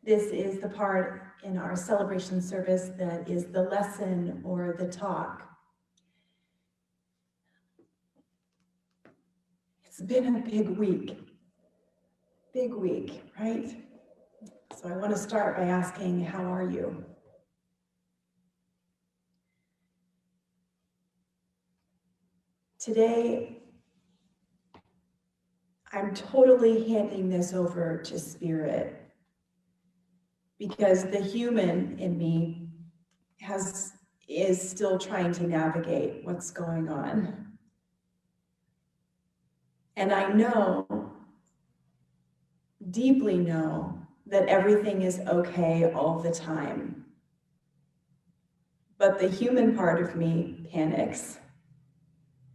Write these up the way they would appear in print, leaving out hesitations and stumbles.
This is the part in our celebration service that is the lesson or the talk. It's been a big week, right? So I want to start by asking, how are you? Today, I'm totally handing this over to Spirit because the human in me is still trying to navigate what's going on. And I know, deeply know, that everything is okay all the time. But the human part of me panics.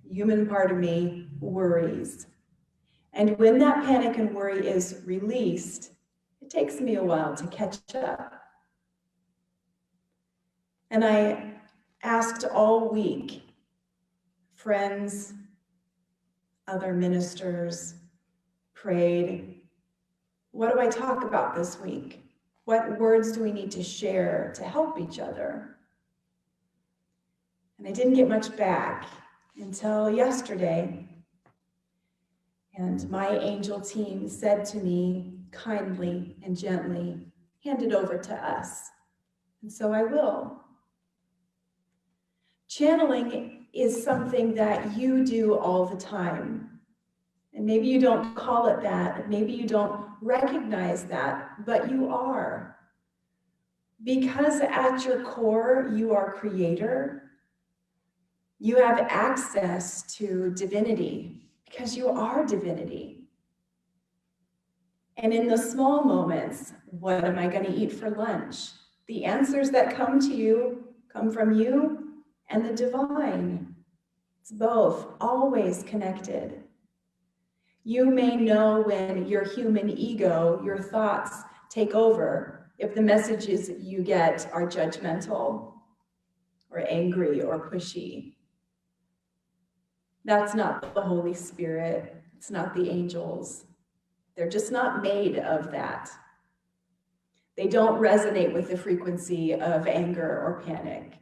The human part of me worries. And when that panic and worry is released, it takes me a while to catch up. And I asked all week, friends, other ministers, prayed, what do I talk about this week? What words do we need to share to help each other? And I didn't get much back until yesterday. And my angel team said to me kindly and gently, hand it over to us. And so I will. Channeling is something that you do all the time. And maybe you don't call it that, maybe you don't recognize that, but you are. Because at your core, you are creator. You have access to divinity because you are divinity. And in the small moments, what am I going to eat for lunch? The answers that come to you come from you and the divine. It's both, always connected. You may know when your human ego, your thoughts take over, if the messages you get are judgmental or angry or pushy. That's not the Holy Spirit. It's not the angels. They're just not made of that. They don't resonate with the frequency of anger or panic.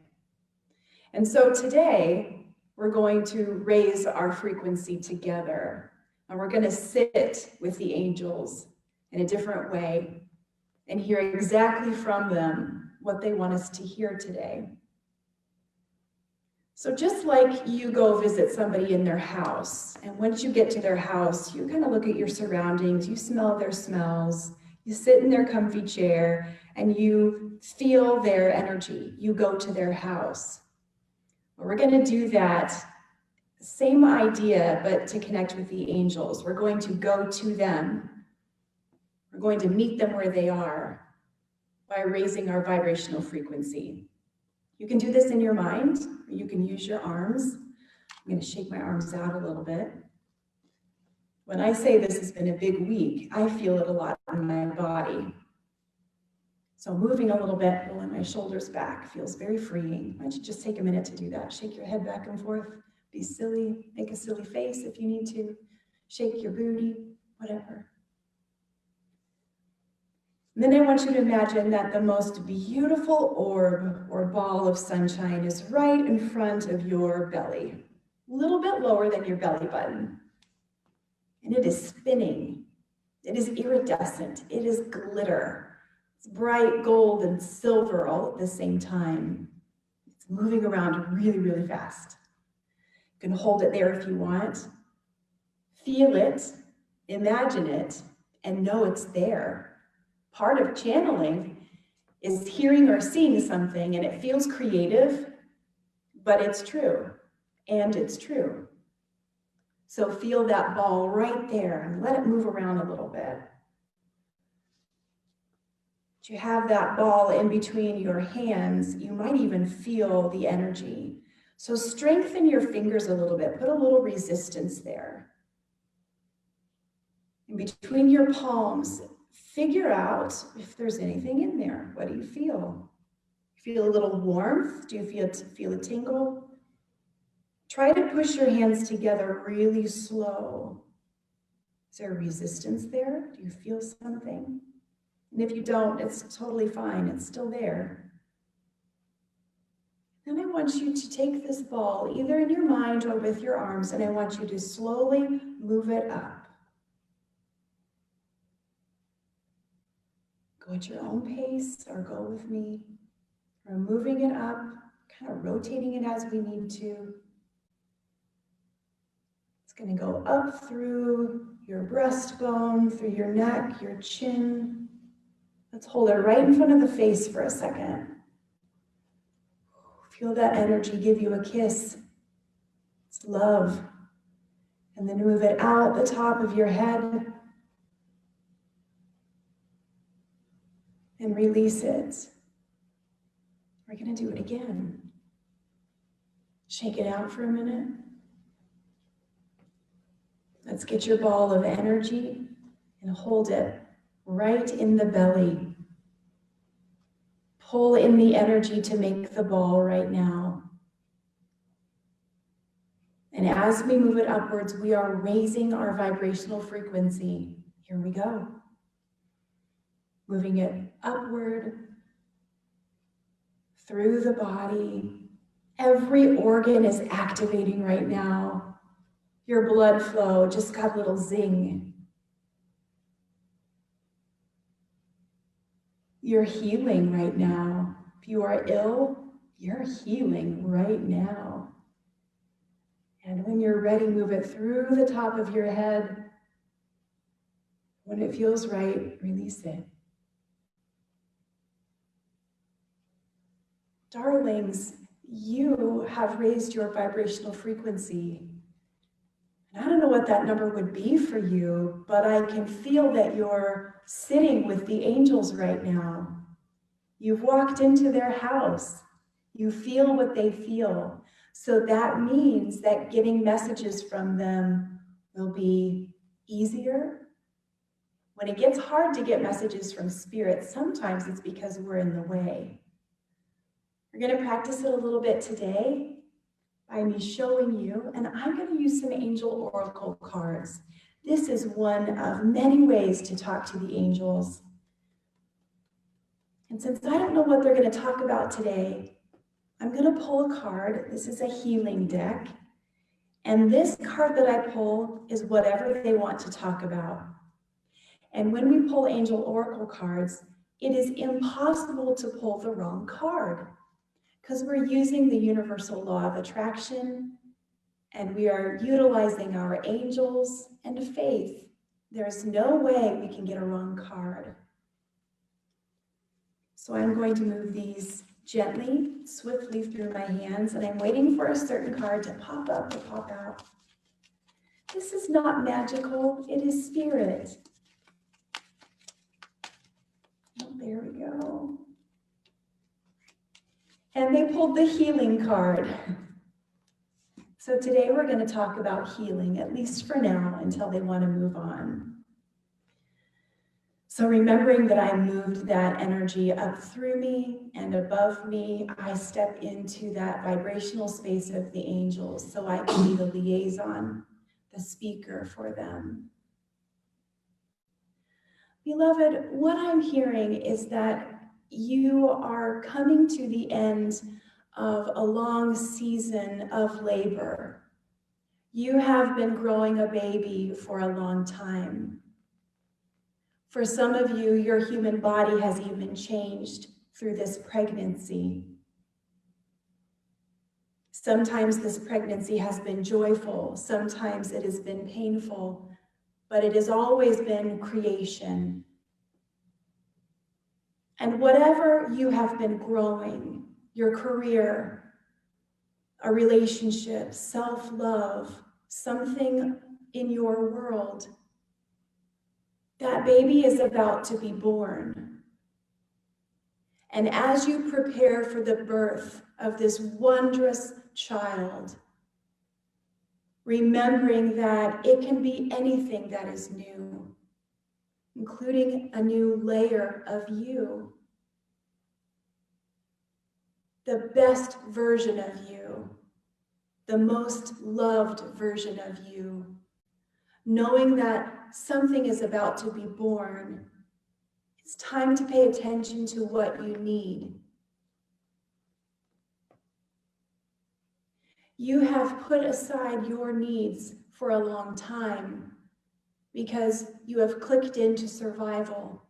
And so today, we're going to raise our frequency together. And we're going to sit with the angels in a different way and hear exactly from them what they want us to hear today. So just like you go visit somebody in their house, and once you get to their house, you kind of look at your surroundings, you smell their smells, you sit in their comfy chair, and you feel their energy. You go to their house. Well, we're going to do that. Same idea, but to connect with the angels. We're going to go to them. We're going to meet them where they are by raising our vibrational frequency. You can do this in your mind, or you can use your arms. I'm going to shake my arms out a little bit. When I say this has been a big week, I feel it a lot in my body. So moving a little bit, rolling my shoulders back feels very freeing. Why don't you just take a minute to do that? Shake your head back and forth. Be silly, make a silly face if you need to. Shake your booty, whatever. And then I want you to imagine that the most beautiful orb or ball of sunshine is right in front of your belly, a little bit lower than your belly button. And it is spinning. It is iridescent. It is glitter. It's bright gold and silver all at the same time. It's moving around really, really fast. You can hold it there if you want. Feel it, imagine it, and know it's there. Part of channeling is hearing or seeing something, and it feels creative, but it's true, and it's true. So feel that ball right there and let it move around a little bit. You have that ball in between your hands. You might even feel the energy. So strengthen your fingers a little bit. Put a little resistance there. In between your palms, figure out if there's anything in there. What do you feel? You feel a little warmth? Do you feel a tingle? Try to push your hands together really slow. Is there resistance there? Do you feel something? And if you don't, it's totally fine. It's still there. Then I want you to take this ball, either in your mind or with your arms, and I want you to slowly move it up. Go at your own pace or go with me. We're moving it up, kind of rotating it as we need to. It's going to go up through your breastbone, through your neck, your chin. Let's hold it right in front of the face for a second. Feel that energy give you a kiss. It's love. And then move it out the top of your head and release it. We're going to do it again. Shake it out for a minute. Let's get your ball of energy and hold it right in the belly. Pull in the energy to make the ball right now. And as we move it upwards, we are raising our vibrational frequency. Here we go. Moving it upward, through the body. Every organ is activating right now. Your blood flow just got a little zing. You're healing right now. If you are ill, you're healing right now. And when you're ready, move it through the top of your head. When it feels right, release it. Darlings, you have raised your vibrational frequency. And I don't know what that number would be for you, but I can feel that you're sitting with the angels right now. You've walked into their house. You feel what they feel. So that means that getting messages from them will be easier. When it gets hard to get messages from spirit, sometimes it's because we're in the way. We're going to practice it a little bit today by me showing you, and I'm going to use some angel oracle cards. This is one of many ways to talk to the angels. And since I don't know what they're going to talk about today, I'm going to pull a card. This is a healing deck. And this card that I pull is whatever they want to talk about. And when we pull angel oracle cards, it is impossible to pull the wrong card because we're using the universal law of attraction and we are utilizing our angels and faith. There's no way we can get a wrong card. So I'm going to move these gently, swiftly through my hands, and I'm waiting for a certain card to pop up or pop out. This is not magical, it is spirit. Oh, there we go. And they pulled the healing card. So today we're going to talk about healing, at least for now, until they want to move on. So remembering that I moved that energy up through me and above me, I step into that vibrational space of the angels so I can be the liaison, the speaker for them. Beloved, what I'm hearing is that you are coming to the end of a long season of labor. You have been growing a baby for a long time. For some of you, your human body has even changed through this pregnancy. Sometimes this pregnancy has been joyful, sometimes it has been painful, but it has always been creation. And whatever you have been growing, your career, a relationship, self-love, something in your world, that baby is about to be born. And as you prepare for the birth of this wondrous child, remembering that it can be anything that is new, including a new layer of you, the best version of you, the most loved version of you, knowing that something is about to be born. It's time to pay attention to what you need. You have put aside your needs for a long time because you have clicked into survival.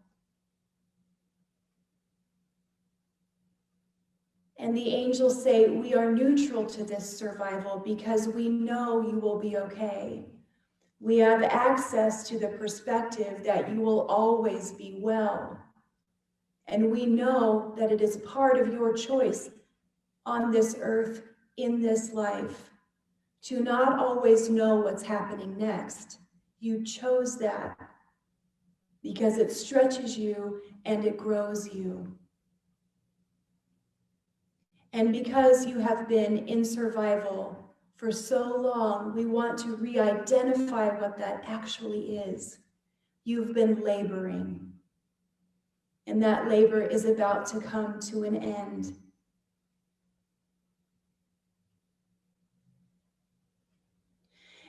And the angels say, we are neutral to this survival because we know you will be okay. We have access to the perspective that you will always be well. And we know that it is part of your choice on this earth, in this life, to not always know what's happening next. You chose that because it stretches you and it grows you. And because you have been in survival for so long, we want to re-identify what that actually is. You've been laboring, and that labor is about to come to an end.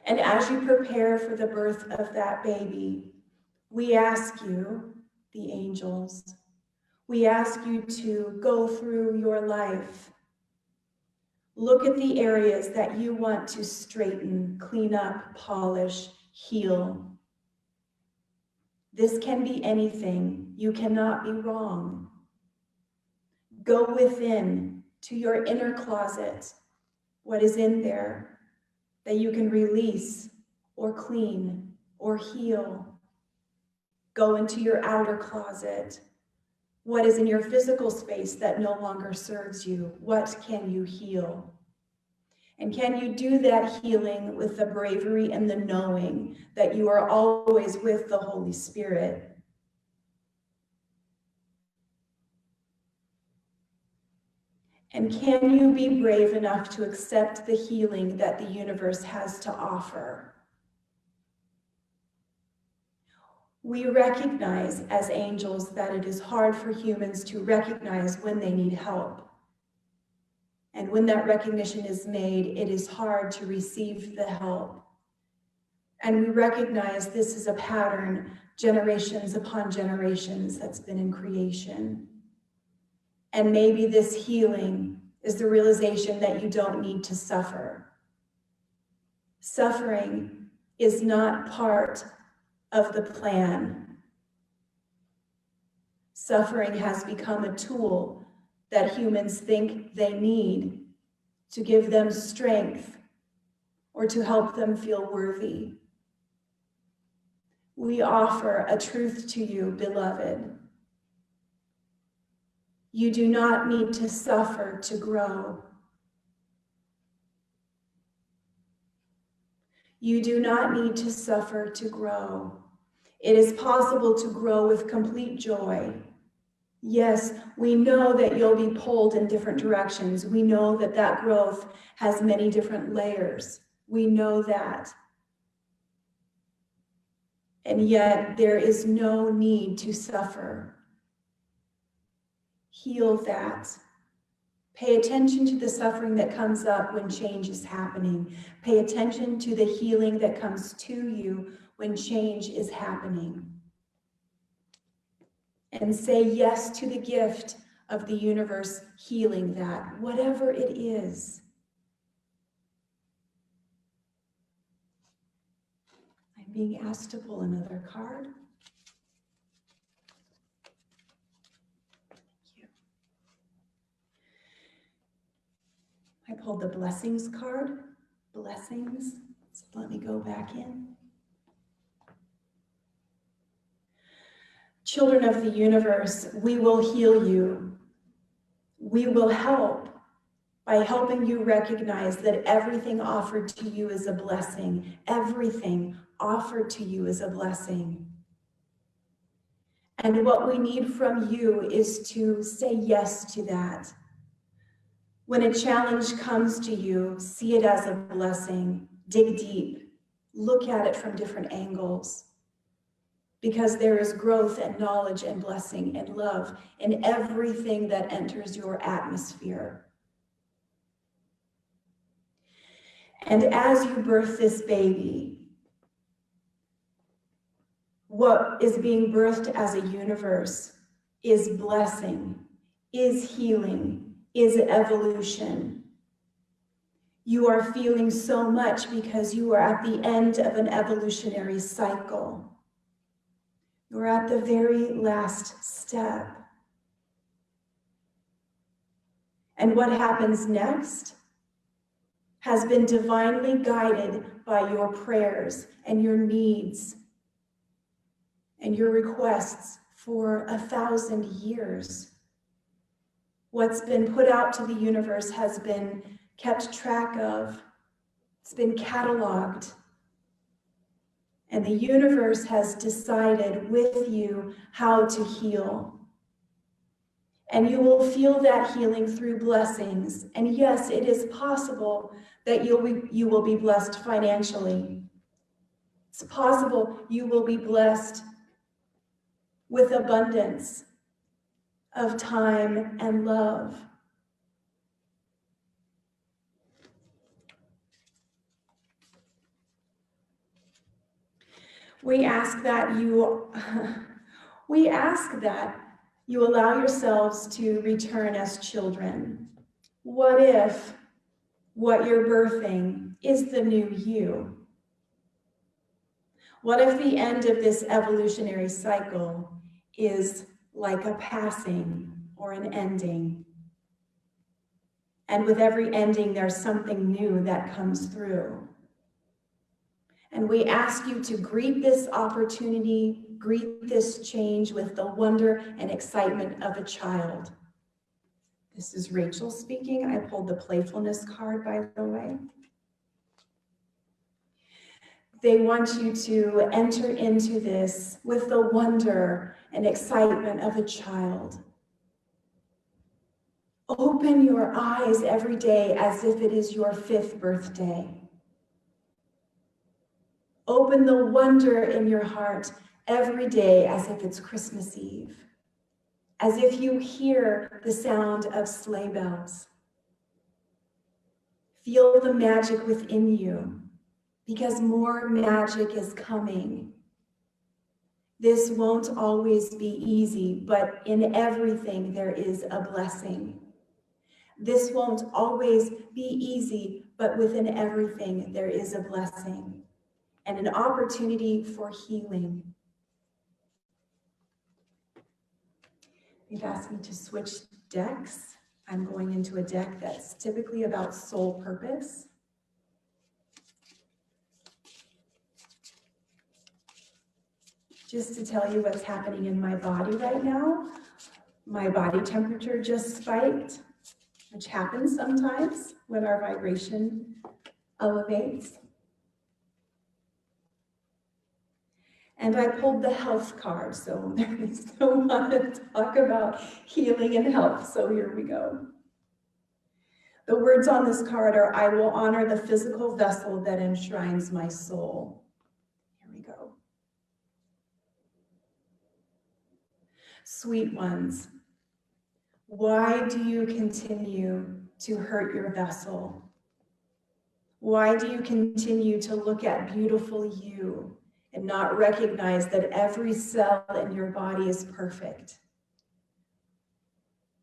And as you prepare for the birth of that baby, we ask you, the angels, we ask you to go through your life. Look at the areas that you want to straighten, clean up, polish, heal. This can be anything. You cannot be wrong. Go within to your inner closet, what is in there that you can release or clean or heal. Go into your outer closet. What is in your physical space that no longer serves you? What can you heal? And can you do that healing with the bravery and the knowing that you are always with the Holy Spirit? And can you be brave enough to accept the healing that the universe has to offer? We recognize as angels that it is hard for humans to recognize when they need help. And when that recognition is made, it is hard to receive the help. And we recognize this is a pattern, generations upon generations, that's been in creation. And maybe this healing is the realization that you don't need to suffer. Suffering is not part of the plan. Suffering has become a tool that humans think they need to give them strength or to help them feel worthy. We offer a truth to you, beloved. You do not need to suffer to grow. You do not need to suffer to grow. It is possible to grow with complete joy. Yes, we know that you'll be pulled in different directions. We know that that growth has many different layers. We know that. And yet there is no need to suffer. Heal that. Pay attention to the suffering that comes up when change is happening. Pay attention to the healing that comes to you when change is happening. And say yes to the gift of the universe healing that, whatever it is. I'm being asked to pull another card. Thank you. I pulled the blessings card. Blessings. So let me go back in. Children of the universe, we will heal you. We will help by helping you recognize that everything offered to you is a blessing. Everything offered to you is a blessing. And what we need from you is to say yes to that. When a challenge comes to you, see it as a blessing. Dig deep. Look at it from different angles. Because there is growth and knowledge and blessing and love in everything that enters your atmosphere. And as you birth this baby, what is being birthed as a universe is blessing, is healing, is evolution. You are feeling so much because you are at the end of an evolutionary cycle. You're at the very last step. And what happens next has been divinely guided by your prayers and your needs and your requests for 1,000 years. What's been put out to the universe has been kept track of. It's been cataloged. And the universe has decided with you how to heal. And you will feel that healing through blessings. And yes, it is possible that you will be blessed financially. It's possible you will be blessed with abundance of time and love. We ask that you allow yourselves to return as children. What if what you're birthing is the new you? What if the end of this evolutionary cycle is like a passing or an ending? And with every ending, there's something new that comes through. And we ask you to greet this opportunity, greet this change with the wonder and excitement of a child. This is Rachel speaking. I pulled the playfulness card, by the way. They want you to enter into this with the wonder and excitement of a child. Open your eyes every day as if it is your 5th birthday. Open the wonder in your heart every day as if it's Christmas Eve, as if you hear the sound of sleigh bells. Feel the magic within you, because more magic is coming. This won't always be easy, but in everything there is a blessing. This won't always be easy, but within everything there is a blessing and an opportunity for healing. They've asked me to switch decks. I'm going into a deck that's typically about soul purpose. Just to tell you what's happening in my body right now, my body temperature just spiked, which happens sometimes when our vibration elevates. And I pulled the health card, so I still want to talk about healing and health, so here we go. The words on this card are, I will honor the physical vessel that enshrines my soul. Here we go. Sweet ones, why do you continue to hurt your vessel? Why do you continue to look at beautiful you and not recognize that every cell in your body is perfect?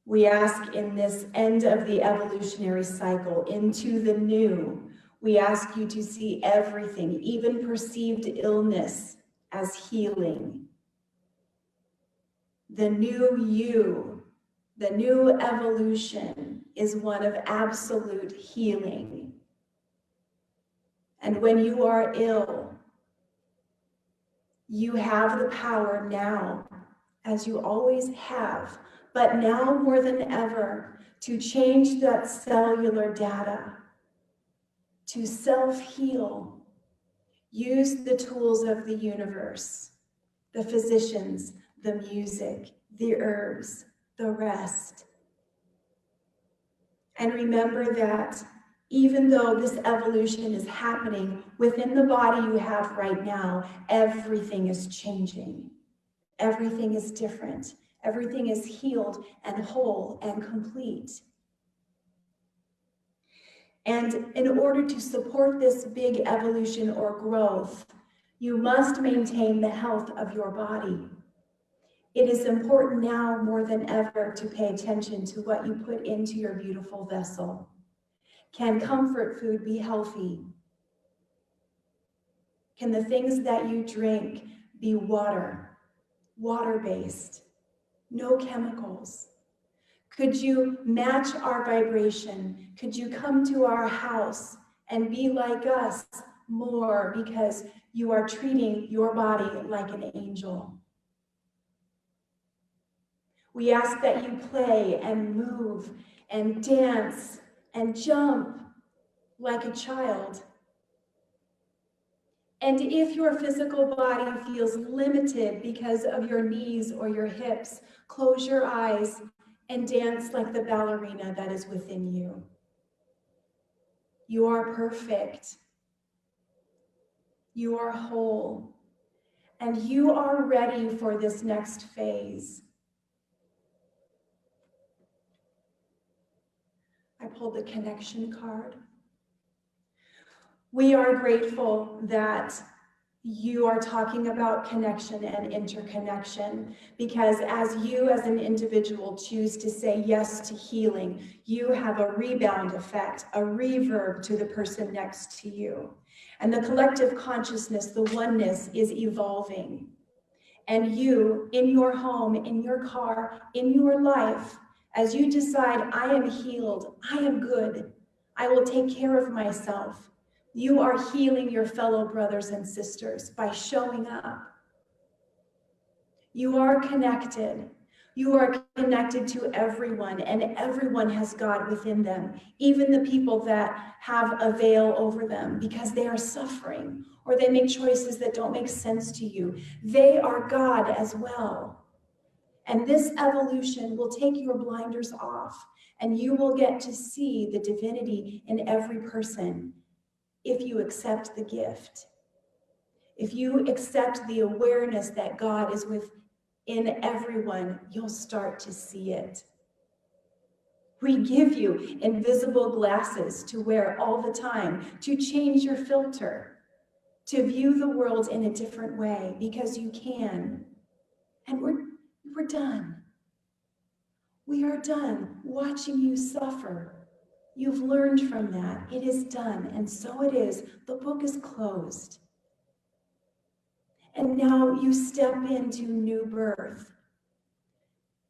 We ask in this end of the evolutionary cycle, into the new, we ask you to see everything, even perceived illness, as healing. The new you, the new evolution, is one of absolute healing. And when you are ill, you have the power now, as you always have, but now more than ever, to change that cellular data, to self-heal. Use the tools of the universe, the physicians, the music, the herbs, the rest. And remember that even though this evolution is happening within the body you have right now, everything is changing. Everything is different. Everything is healed and whole and complete. And in order to support this big evolution or growth, you must maintain the health of your body. It is important now more than ever to pay attention to what you put into your beautiful vessel. Can comfort food be healthy? Can the things that you drink be water-based, no chemicals? Could you match our vibration? Could you come to our house and be like us more because you are treating your body like an angel? We ask that you play and move and dance and jump like a child. And if your physical body feels limited because of your knees or your hips, close your eyes and dance like the ballerina that is within you. You are perfect. You are whole. And you are ready for this next phase. I pulled the connection card. We are grateful that you are talking about connection and interconnection, because as you as an individual choose to say yes to healing, you have a rebound effect, a reverb to the person next to you. And the collective consciousness, the oneness, is evolving. And you, in your home, in your car, in your life, as you decide, I am healed, I am good, I will take care of myself, you are healing your fellow brothers and sisters by showing up. You are connected. You are connected to everyone, and everyone has God within them, even the people that have a veil over them because they are suffering or they make choices that don't make sense to you. They are God as well. And this evolution will take your blinders off, and you will get to see the divinity in every person if you accept the gift. If you accept the awareness that God is within everyone, you'll start to see it. We give you invisible glasses to wear all the time, to change your filter, to view the world in a different way, because you can. And we're done. We are done watching you suffer. You've learned from that. It is done, and so it is. The book is closed. And now you step into new birth.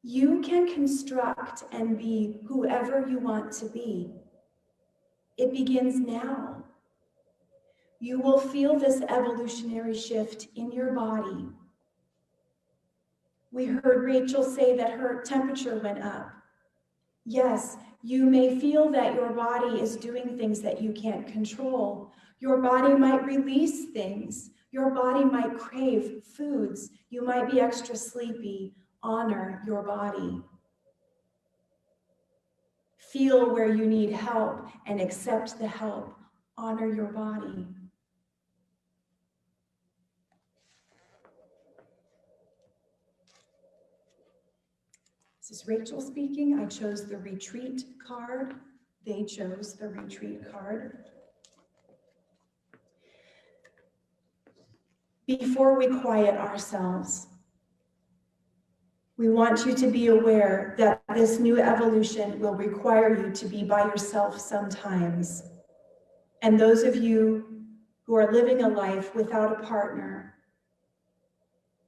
You can construct and be whoever you want to be. It begins now. You will feel this evolutionary shift in your body. We heard Rachel say that her temperature went up. Yes, you may feel that your body is doing things that you can't control. Your body might release things. Your body might crave foods. You might be extra sleepy. Honor your body. Feel where you need help and accept the help. Honor your body. This is Rachel speaking. I chose the retreat card. They chose the retreat card. Before we quiet ourselves, we want you to be aware that this new evolution will require you to be by yourself sometimes. And those of you who are living a life without a partner,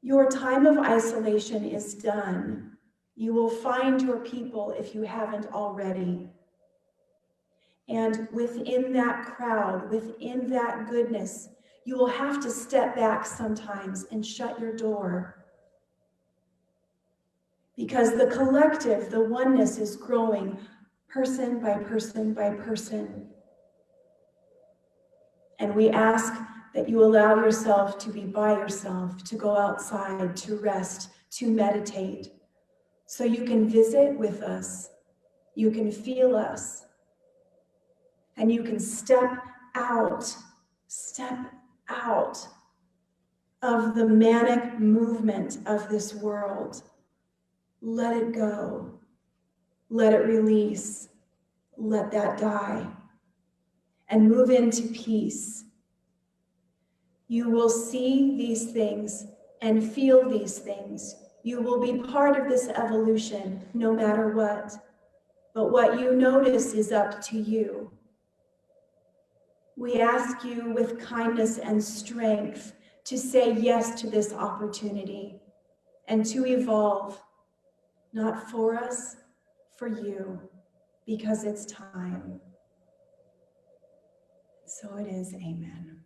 your time of isolation is done. You will find your people if you haven't already. And within that crowd, within that goodness, you will have to step back sometimes and shut your door. Because the collective, the oneness is growing person by person by person. And we ask that you allow yourself to be by yourself, to go outside, to rest, to meditate, so you can visit with us, you can feel us, and you can step out of the manic movement of this world. Let it go. Let it release. Let that die. And move into peace. You will see these things and feel these things. You will be part of this evolution no matter what. But what you notice is up to you. We ask you with kindness and strength to say yes to this opportunity and to evolve, not for us, for you, because it's time. So it is, amen.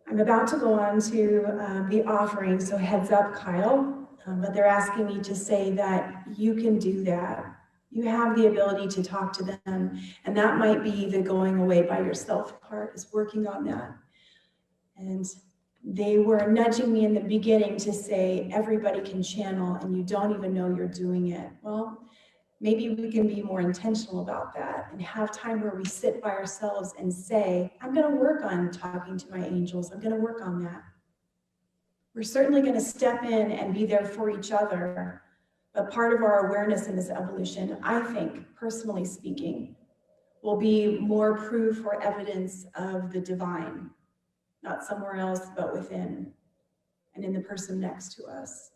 I'm about to go on to the offering, so heads up, Kyle. But they're asking me to say that you can do that. You have the ability to talk to them, and that might be the going away by yourself part, is working on that. And they were nudging me in the beginning to say, everybody can channel, and you don't even know you're doing it. Well, maybe we can be more intentional about that and have time where we sit by ourselves and say, I'm going to work on talking to my angels. I'm going to work on that. We're certainly going to step in and be there for each other. But part of our awareness in this evolution, I think, personally speaking, will be more proof or evidence of the divine, not somewhere else, but within and in the person next to us.